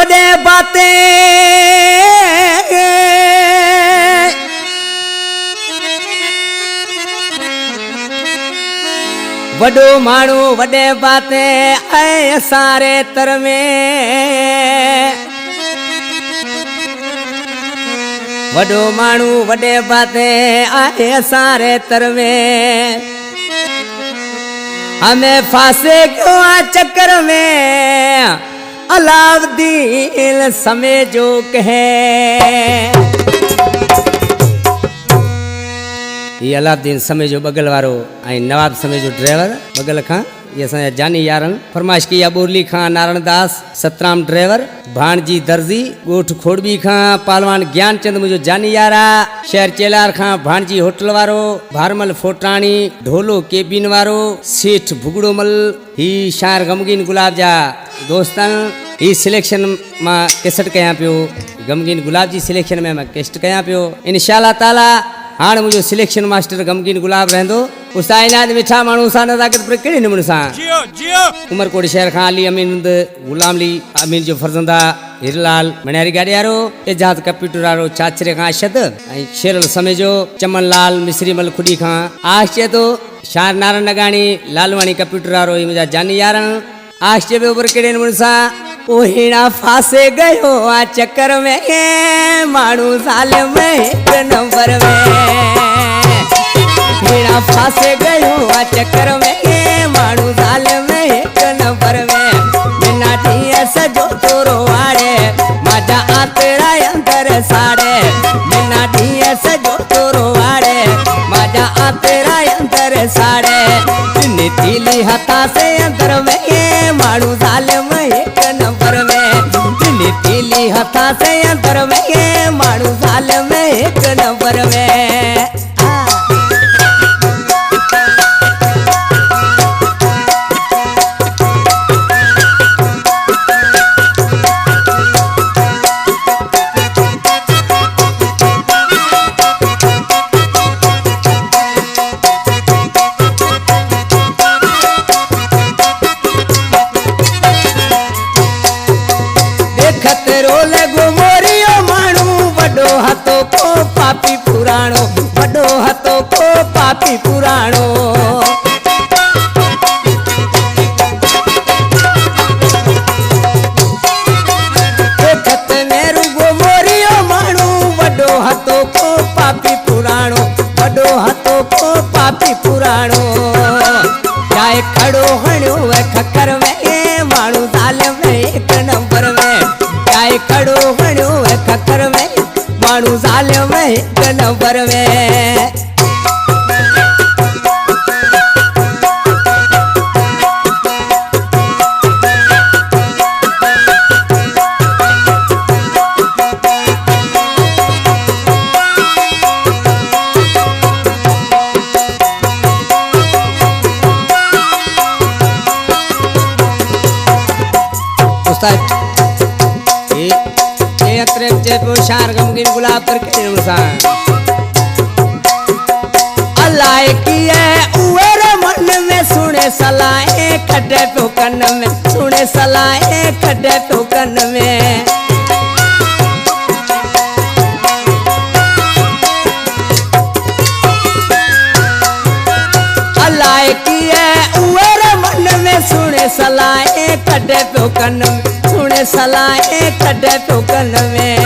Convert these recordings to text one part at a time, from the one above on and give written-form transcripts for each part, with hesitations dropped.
वडे बातें वडो माणू वडे बातें ऐ सारे तर में वडो माणू वडे बातें आए सारे तर में हमें फांसे क्यों आ चक्कर में अलाउद्दीन समय जो कहे ये अलाउद्दीन समय जो बगल वारो आई नवाब समय जो ड्राइवर बगल खां ये असांजा जानी यारन फरमाइश की या बोरली खां नारायण दास सतराम ड्राइवर भाणजी दर्जी गोठ खोड़बी खां पालवान ज्ञानचंद मुझो जानी यारा शहर चेलार खां भाणजी होटल वारो भारमल फोटाणी ढोलो केबिन वारो सेठ भुगड़ोमल ही शार गमगीन गुलाब जा दोस्तन ही सिलेक्शन मां केसट कया पियो गमगीन गुलाब जी सिलेक्शन में मां केसट कया पियो इंशाअल्लाह ताला हाँ मुझे सिलेक्शन मास्टर गमगीन गुलाब रहंदो उस्ताद मिठा मानू सा नजाकत पर केड़े नमूने सा जियो जियो उमरकोट शहर खां अली अमीन गुलाम अली अमीन जो फरजंदा हिरलाल मणियारी गाड़ी वारो एजाज कंप्यूटर वारो चाचरे खां अशद ऐं शेरल समय जो चमन लाल मिस्री मल खुडी खां आशे तो शार नारायण नगाणी लालवाणी कंप्यूटर वारो ही मुझा जानी यारन आशे पे ऊपर केड़े नमूने सा ओ हीणा फासे गयो आ चक्कर में मानू साल में एक नंबर में हीणा फासे गयो आ चक्कर में मानू साल में एक नंबर में बिना ढीए सजो तोरो आड़े मजा आ तेरा अंदर साड़े बिना ढीए सजो तोरो आड़े मजा आ तेरा अंदर साड़े नीतीली हथा से अंदर में मानू साल में एक नंबर में नीतीली हथा से अंदर में मानू साल में एक नंबर में पापी पुराणो बड़ो हतो को पापी पुराणो देखत नेरू गोमोरियो माणू बड़ो हतो को पापी पुराणो बड़ो हतो को पापी पुराणो जाए खड़ो हणो खकर में माणू साल में एक नंबर में जाए खड़ो हणो खकर में मानू साल में एक नंबर में उस्ताद शार गमगीन गुलाब पर के अल्लाह की है उवर मन में सुने सलाए खड्डे तो कन में सुने सलाए खड्डे तो कन में अल्लाह की है उवर मन में सुने सलाए खड्डे तो कन में सुने सलाए खड्डे तो कन में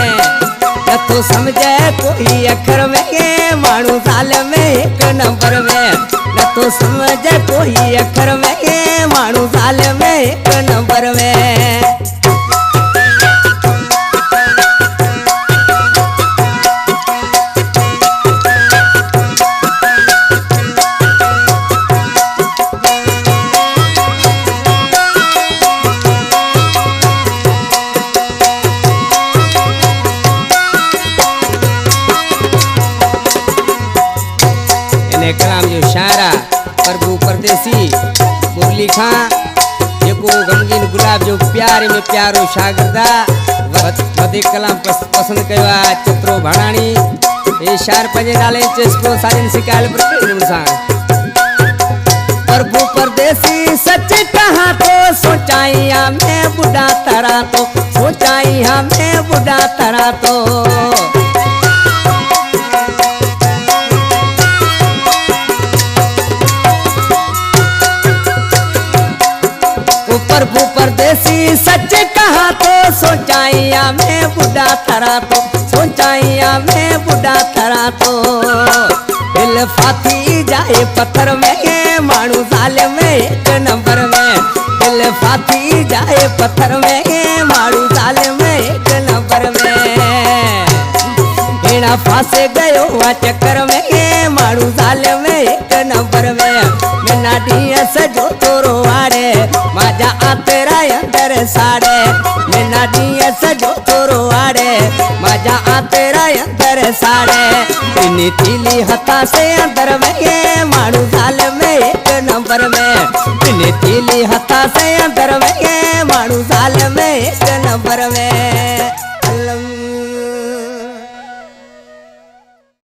न तो समझे कोई अखर में मानू साल में एक नंबर में न तो समझे कोई अखर में मानू साल में एक नंबर में कलाम जो शायरा प्रभु परदेसी मुरली खां जेको गमगीन गुलाब जो प्यारे में प्यारो शागिर्दा वधे कलाम पसंद कयो आहे चित्रो भाणाणी ए शार पंजे नाले चेस्को साजन सिकाल पर सा प्रभु परदेसी सच कहा तो सोचाइया में बुढ़ा तरा तो सोचाइया में बुढ़ा तरा तो प्रभु परदेसी सच कहा तो सोचाइया में बुढ़ा तरा तो सोचाइया में बुढ़ा तरा तो दिल फाती जाए पत्थर में मानू साल में एक नंबर में दिल फाती जाए पत्थर में मानू साल में एक नंबर में एड़ा फांसे गयो आ चक्कर में मानू साल में एक नंबर में मैना ढीया सजो तोरो आड़े माजा आ तेरा अंदर साड़े मैना ढीया सजो तोरो आड़े माजा आ तेरा अंदर साड़े इन्हीं तीली हथा से अंदर में ये मारू साल में एक नंबर में इन्हीं तीली हथा से अंदर में ये मारू साल में एक नंबर में